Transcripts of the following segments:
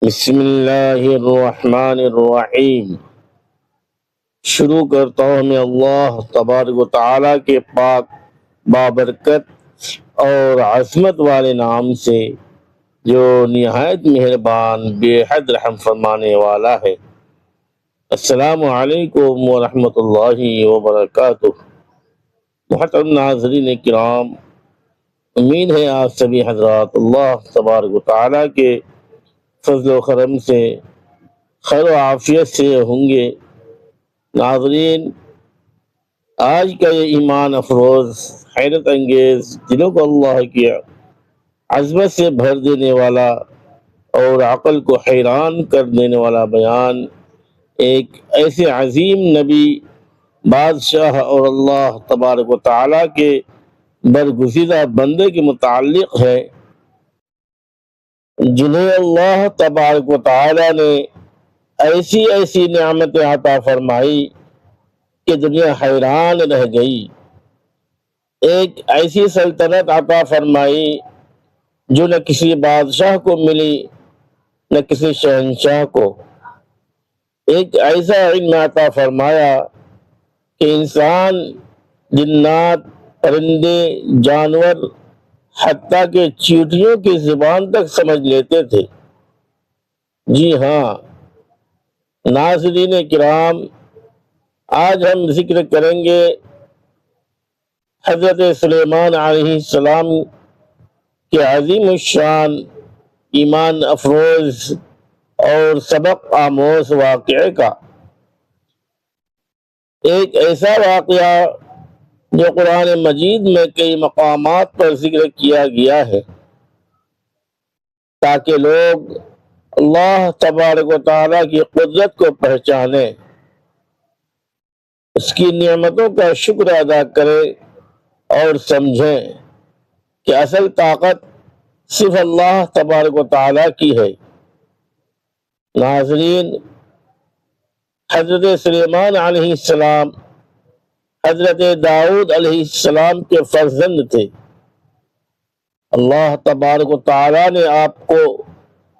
بسم اللہ الرحمن الرحیم۔ شروع کرتا ہوں میں اللہ تبارک و تعالیٰ کے پاک بابرکت اور عظمت والے نام سے جو نہایت مہربان بے حد رحم فرمانے والا ہے۔ السلام علیکم ورحمۃ اللہ وبرکاتہ۔ محترم ناظرین کرام، امید ہے آپ سبھی حضرات اللہ تبارک و تعالیٰ کے فضل و کرم سے خیر و عافیت سے ہوں گے۔ ناظرین، آج کا یہ ایمان افروز، حیرت انگیز، دلوں کو اللہ کی عظمت سے بھر دینے والا اور عقل کو حیران کر دینے والا بیان ایک ایسے عظیم نبی، بادشاہ اور اللہ تبارک و تعالیٰ کے برگزیدہ بندے کے متعلق ہے، جنہیں اللہ تبارک و تعالیٰ نے ایسی ایسی نعمتیں عطا فرمائی کہ دنیا حیران رہ گئی۔ ایک ایسی سلطنت عطا فرمائی جو نہ کسی بادشاہ کو ملی نہ کسی شہنشاہ کو۔ ایک ایسا علم عطا فرمایا کہ انسان، جنات، پرندے، جانور، حتیٰ کہ چیونٹیوں کی زبان تک سمجھ لیتے تھے۔ جی ہاں ناظرین کرام، آج ہم ذکر کریں گے حضرت سلیمان علیہ السلام کے عظیم الشان، ایمان افروز اور سبق آموز واقعے کا۔ ایک ایسا واقعہ جو قرآن مجید میں کئی مقامات پر ذکر کیا گیا ہے تاکہ لوگ اللہ تبارک و تعالیٰ کی قدرت کو پہچانیں، اس کی نعمتوں کا شکر ادا کریں اور سمجھیں کہ اصل طاقت صرف اللہ تبارک و تعالیٰ کی ہے۔ ناظرین، حضرت سلیمان علیہ السلام حضرت داؤد علیہ السلام کے فرزند تھے۔ اللہ تبارک و تعالیٰ نے آپ کو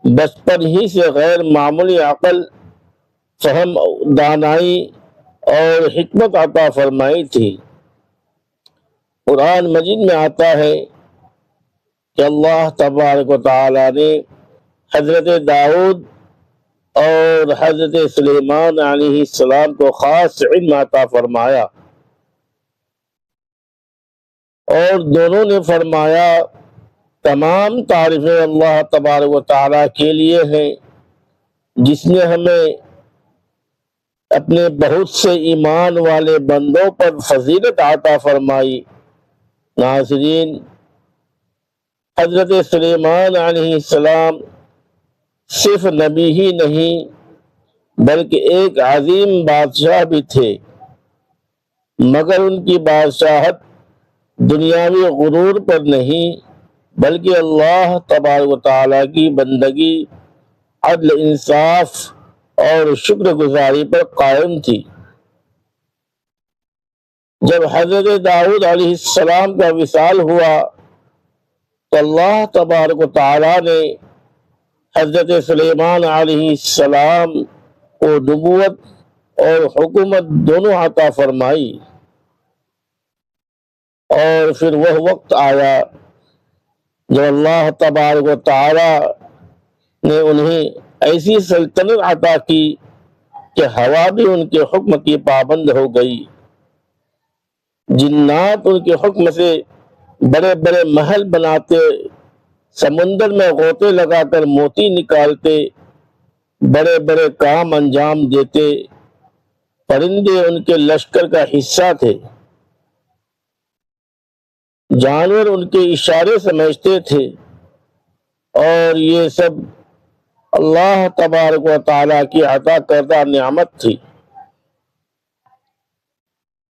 بچپن ہی سے غیر معمولی عقل، فہم، دانائی اور حکمت عطا فرمائی تھی۔ قرآن مجید میں آتا ہے کہ اللہ تبارک و تعالیٰ نے حضرت داؤد اور حضرت سلیمان علیہ السلام کو خاص علم عطا فرمایا، اور دونوں نے فرمایا تمام تعریفیں اللہ تبارک و تعالیٰ کے لیے ہیں، جس نے ہمیں اپنے بہت سے ایمان والے بندوں پر فضیلت عطا فرمائی۔ ناظرین، حضرت سلیمان علیہ السلام صرف نبی ہی نہیں بلکہ ایک عظیم بادشاہ بھی تھے، مگر ان کی بادشاہت دنیاوی غرور پر نہیں بلکہ اللہ تبارک و تعالیٰ کی بندگی، عدل، انصاف اور شکر گزاری پر قائم تھی۔ جب حضرت داؤد علیہ السلام کا وصال ہوا تو اللہ تبارک و تعالیٰ نے حضرت سلیمان علیہ السلام کو نبوت اور حکومت دونوں عطا فرمائی، اور پھر وہ وقت آیا جب اللہ تبارک و تعالیٰ نے انہیں ایسی سلطنت عطا کی کہ ہوا بھی ان کے حکم کی پابند ہو گئی۔ جنات ان کے حکم سے بڑے بڑے محل بناتے، سمندر میں غوطے لگا کر موتی نکالتے، بڑے بڑے کام انجام دیتے۔ پرندے ان کے لشکر کا حصہ تھے، جانور ان کے اشارے سمجھتے تھے، اور یہ سب اللہ تبارک و تعالیٰ کی عطا کردہ نعمت تھی۔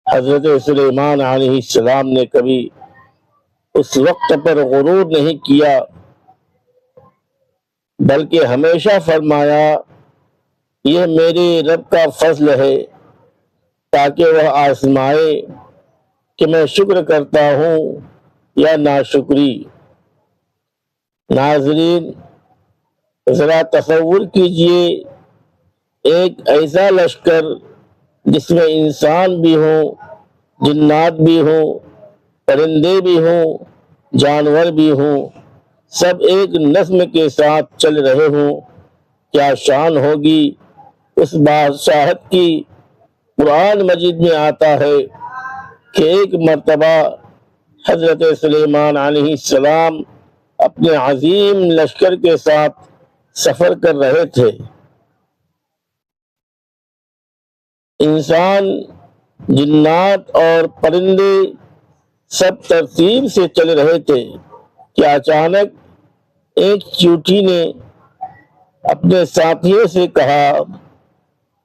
حضرت سلیمان علیہ السلام نے کبھی اس وقت پر غرور نہیں کیا بلکہ ہمیشہ فرمایا یہ میرے رب کا فضل ہے، تاکہ وہ آزمائے کہ میں شکر کرتا ہوں یا ناشکری۔ ناظرین، ذرا تصور کیجئے ایک ایسا لشکر جس میں انسان بھی ہوں، جنات بھی ہوں، پرندے بھی ہوں، جانور بھی ہوں، سب ایک نظم کے ساتھ چل رہے ہوں، کیا شان ہوگی اس بادشاہت کی۔ قرآن مجید میں آتا ہے کہ ایک مرتبہ حضرت سلیمان علیہ السلام اپنے عظیم لشکر کے ساتھ سفر کر رہے تھے۔ انسان، جنات اور پرندے سب ترتیب سے چل رہے تھے کہ اچانک ایک چیونٹی نے اپنے ساتھیوں سے کہا،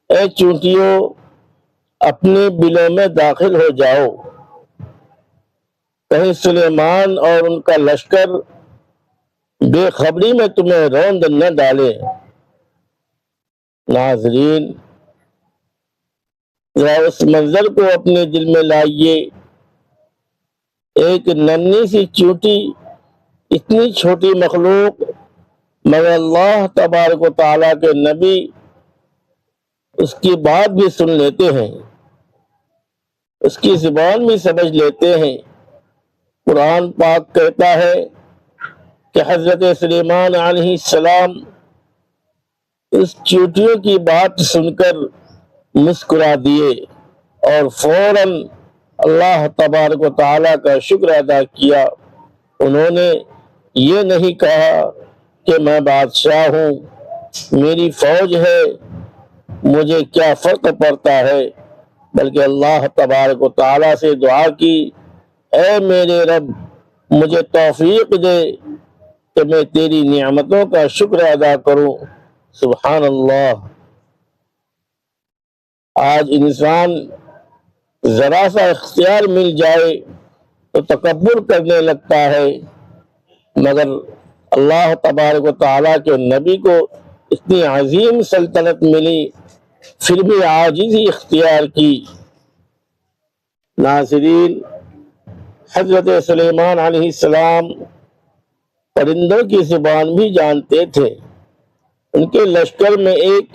اے چیونٹیوں، اپنے بلوں میں داخل ہو جاؤ، کہیں سلیمان اور ان کا لشکر بے خبری میں تمہیں روند نہ ڈالے۔ ناظرین، ذرا اس منظر کو اپنے دل میں لائیے، ایک ننھی سی چیونٹی، اتنی چھوٹی مخلوق، مگر اللہ تبارک و تعالیٰ کے نبی اس کی بات بھی سن لیتے ہیں، اس کی زبان بھی سمجھ لیتے ہیں۔ قرآن پاک کہتا ہے کہ حضرت سلیمان علیہ السلام اس چیونٹیوں کی بات سن کر مسکرا دیے اور فوراً اللہ تبارک و تعالیٰ کا شکر ادا کیا۔ انہوں نے یہ نہیں کہا کہ میں بادشاہ ہوں، میری فوج ہے، مجھے کیا فرق پڑتا ہے، بلکہ اللہ تبارک و تعالیٰ سے دعا کی، اے میرے رب، مجھے توفیق دے کہ میں تیری نعمتوں کا شکر ادا کروں۔ سبحان اللہ۔ آج انسان ذرا سا اختیار مل جائے تو تکبر کرنے لگتا ہے، مگر اللہ تبارک و تعالیٰ کے نبی کو اتنی عظیم سلطنت ملی، پھر بھی عاجزی اختیار کی۔ ناظرین، حضرت سلیمان علیہ السلام پرندوں کی زبان بھی جانتے تھے۔ ان کے لشکر میں ایک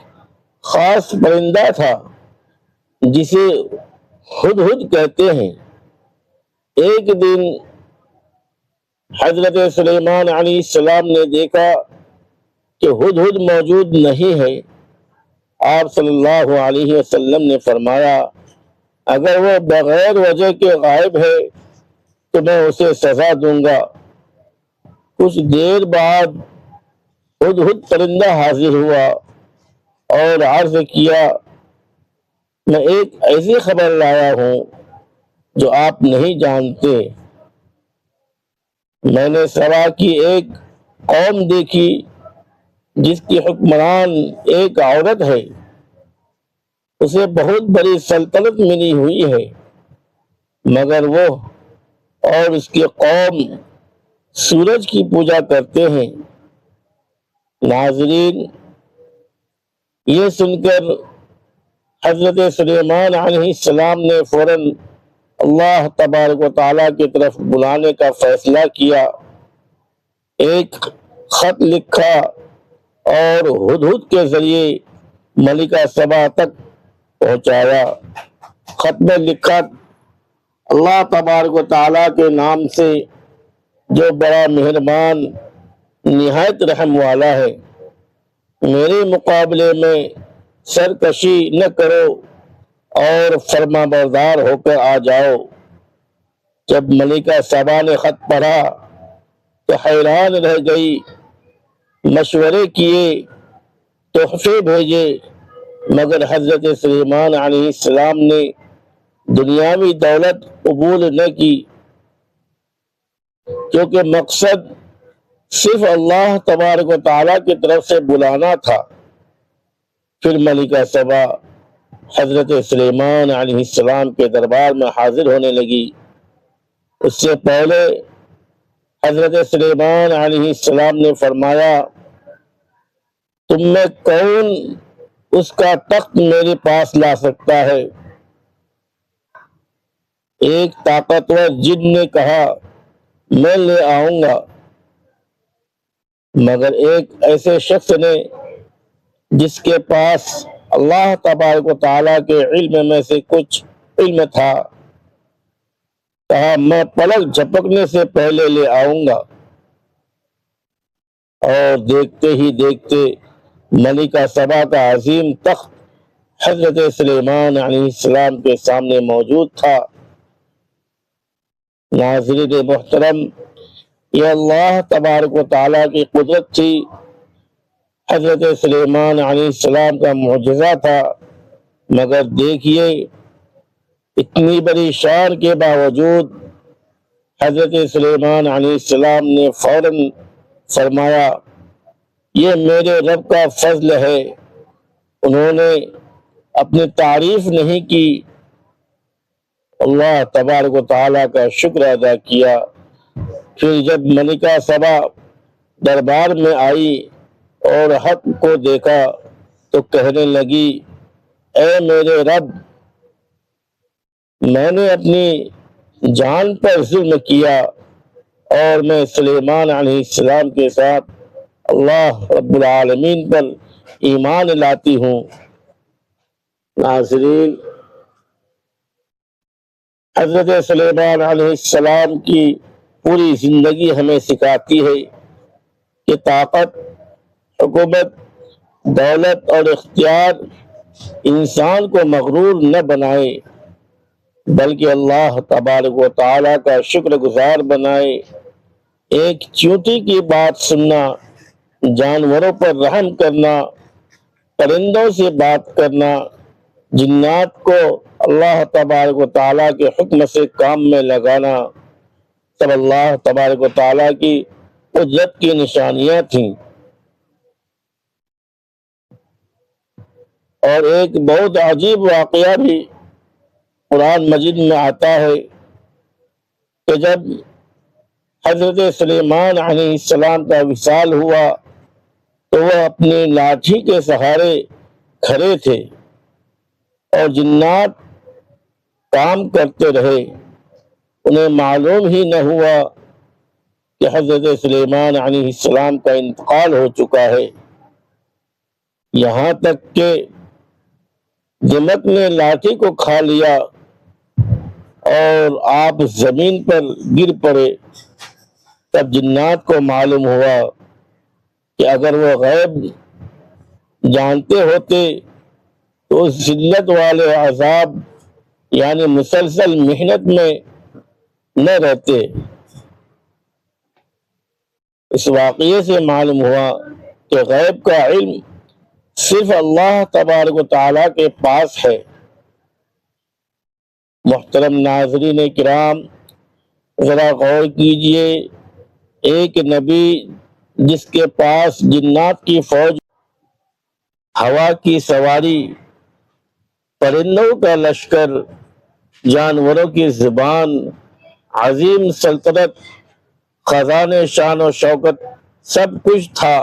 خاص پرندہ تھا جسے ہدہد کہتے ہیں۔ ایک دن حضرت سلیمان علیہ السلام نے دیکھا کہ ہدہد موجود نہیں ہے۔ آپ صلی اللہ علیہ وسلم نے فرمایا، اگر وہ بغیر وجہ کے غائب ہے تو میں اسے سزا دوں گا۔ کچھ دیر بعد ہدہد پرندہ حاضر ہوا اور عرض کیا، میں ایک ایسی خبر لایا ہوں جو آپ نہیں جانتے۔ میں نے سبا کی ایک قوم دیکھی جس کی حکمران ایک عورت ہے، اسے بہت بڑی سلطنت ملی ہوئی ہے، مگر وہ اور اس کی قوم سورج کی پوجا کرتے ہیں۔ ناظرین، یہ سن کر حضرت سلیمان علیہ السلام نے فوراً اللہ تبارک و تعالیٰ کی طرف بلانے کا فیصلہ کیا، ایک خط لکھا اور ہدہد کے ذریعے ملکہ سبا تک پہنچایا۔ خط میں لکھا، اللہ تبارک و تعالیٰ کے نام سے جو بڑا مہربان نہایت رحم والا ہے، میرے مقابلے میں سرکشی نہ کرو اور فرما بردار ہو کر آ جاؤ۔ جب ملکہ سبا نے خط پڑھا تو حیران رہ گئی، مشورے کیے، تحفے بھیجے، مگر حضرت سلیمان علیہ السلام نے دنیاوی دولت قبول نہ کی، کیونکہ مقصد صرف اللہ تبارک و تعالیٰ کی طرف سے بلانا تھا۔ پھر ملکہ سبا حضرت سلیمان علیہ السلام کے دربار میں حاضر ہونے لگی۔ اس سے پہلے حضرت سلیمان علیہ السلام نے فرمایا، تم میں کون اس کا تخت میرے پاس لا سکتا ہے؟ ایک طاقتور جن نے کہا، میں لے آؤں گا۔ مگر ایک ایسے شخص نے جس کے پاس اللہ تبارک و تعالیٰ کے علم میں سے کچھ علم تھا، کہا میں پلک جھپکنے سے پہلے لے آؤں گا، اور دیکھتے ہی دیکھتے ملکہ سبا کا عظیم تخت حضرت سلیمان علیہ السلام کے سامنے موجود تھا۔ ناظرین محترم، یہ اللہ تبارک و تعالیٰ کی قدرت تھی، حضرت سلیمان علیہ السلام کا معجزہ تھا۔ مگر دیکھیے، اتنی بڑی شان کے باوجود حضرت سلیمان علیہ السلام نے فوراً فرمایا یہ میرے رب کا فضل ہے۔ انہوں نے اپنی تعریف نہیں کی، اللہ تبارک و تعالیٰ کا شکر ادا کیا۔ پھر جب ملکہ سبا دربار میں آئی اور حق کو دیکھا تو کہنے لگی اے میرے رب، میں نے اپنی جان پر ظلم کیا اور میں سلیمان علیہ السلام کے ساتھ اللہ رب العالمین پر ایمان لاتی ہوں۔ ناظرین، حضرت سلیمان علیہ السلام کی پوری زندگی ہمیں سکھاتی ہے کہ طاقت، حکومت، دولت اور اختیار انسان کو مغرور نہ بنائے، بلکہ اللہ تبارک و تعالیٰ کا شکر گزار بنائے۔ ایک چیونٹی کی بات سننا، جانوروں پر رحم کرنا، پرندوں سے بات کرنا، جنات کو اللہ تبارک و تعالیٰ کے حکم سے کام میں لگانا، سب اللہ تبارک و تعالیٰ کی قدرت کی نشانیاں تھیں۔ اور ایک بہت عجیب واقعہ بھی قرآن مجید میں آتا ہے کہ جب حضرت سلیمان علیہ السلام کا وصال ہوا تو وہ اپنی لاٹھی کے سہارے کھڑے تھے اور جنات کام کرتے رہے، انہیں معلوم ہی نہ ہوا کہ حضرت سلیمان علیہ السلام کا انتقال ہو چکا ہے۔ یہاں تک کہ دمک نے لاٹھی کو کھا لیا اور آپ زمین پر گر پڑے، تب جنات کو معلوم ہوا کہ اگر وہ غیب جانتے ہوتے تو اس ذلت والے عذاب یعنی مسلسل محنت میں نہ رہتے۔ اس واقعے سے معلوم ہوا کہ غیب کا علم صرف اللہ تبارک و تعالیٰ کے پاس ہے۔ محترم ناظرین کرام، ذرا غور کیجئے، ایک نبی جس کے پاس جنات کی فوج، ہوا کی سواری، پرندوں کا لشکر، جانوروں کی زبان، عظیم سلطنت، خزانے شان و شوکت، سب کچھ تھا،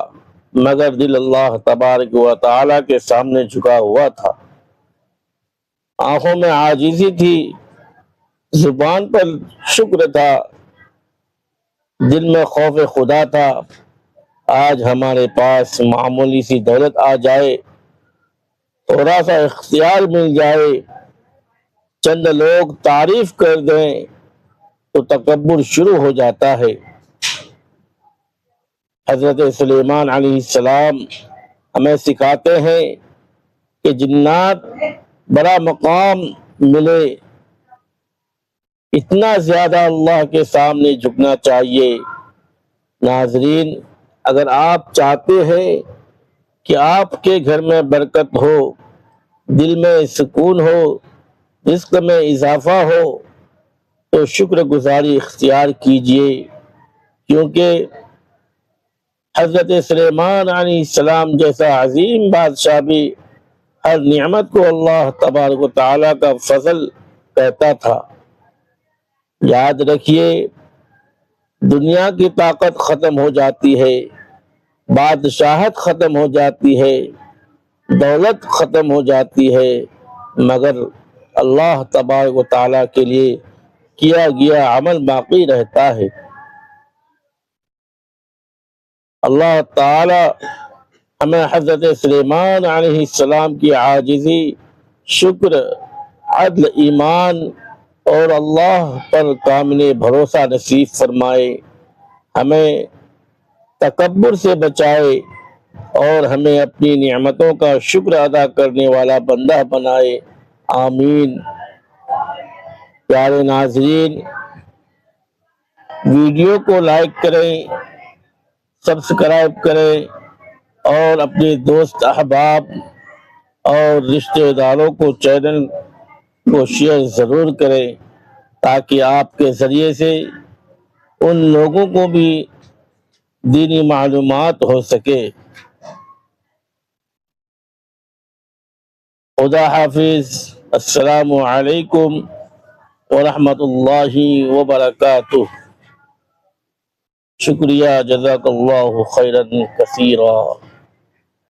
مگر دل اللہ تبارک و تعالیٰ کے سامنے جھکا ہوا تھا۔ آنکھوں میں عاجزی تھی، زبان پر شکر تھا، دل میں خوف خدا تھا۔ آج ہمارے پاس معمولی سی دولت آ جائے، تھوڑا سا اختیار مل جائے، چند لوگ تعریف کر دیں تو تکبر شروع ہو جاتا ہے۔ حضرت سلیمان علیہ السلام ہمیں سکھاتے ہیں کہ جنات بڑا مقام ملے، اتنا زیادہ اللہ کے سامنے جھکنا چاہیے۔ ناظرین، اگر آپ چاہتے ہیں کہ آپ کے گھر میں برکت ہو، دل میں سکون ہو، رزق میں اضافہ ہو، تو شکر گزاری اختیار کیجئے، کیونکہ حضرت سلیمان علیہ السلام جیسا عظیم بادشاہ بھی ہر نعمت کو اللہ تبارک و تعالیٰ کا فضل کہتا تھا۔ یاد رکھیے، دنیا کی طاقت ختم ہو جاتی ہے، بادشاہت ختم ہو جاتی ہے، دولت ختم ہو جاتی ہے، مگر اللہ تبارک و تعالیٰ کے لیے کیا گیا عمل باقی رہتا ہے۔ اللہ تعالی ہمیں حضرت سلیمان علیہ السلام کی عاجزی، شکر، عدل، ایمان اور اللہ پر کامل بھروسہ نصیب فرمائے، ہمیں تکبر سے بچائے اور ہمیں اپنی نعمتوں کا شکر ادا کرنے والا بندہ بنائے، آمین۔ پیارے ناظرین، ویڈیو کو لائک کریں، سبسکرائب کریں اور اپنے دوست احباب اور رشتہ داروں کو چینل کو شیئر ضرور کریں تاکہ آپ کے ذریعے سے ان لوگوں کو بھی دینی معلومات ہو سکے۔ خدا حافظ، السلام علیکم ورحمۃ اللہ وبرکاتہ۔ شکریہ، جزاک اللہ خیرا کثیرا۔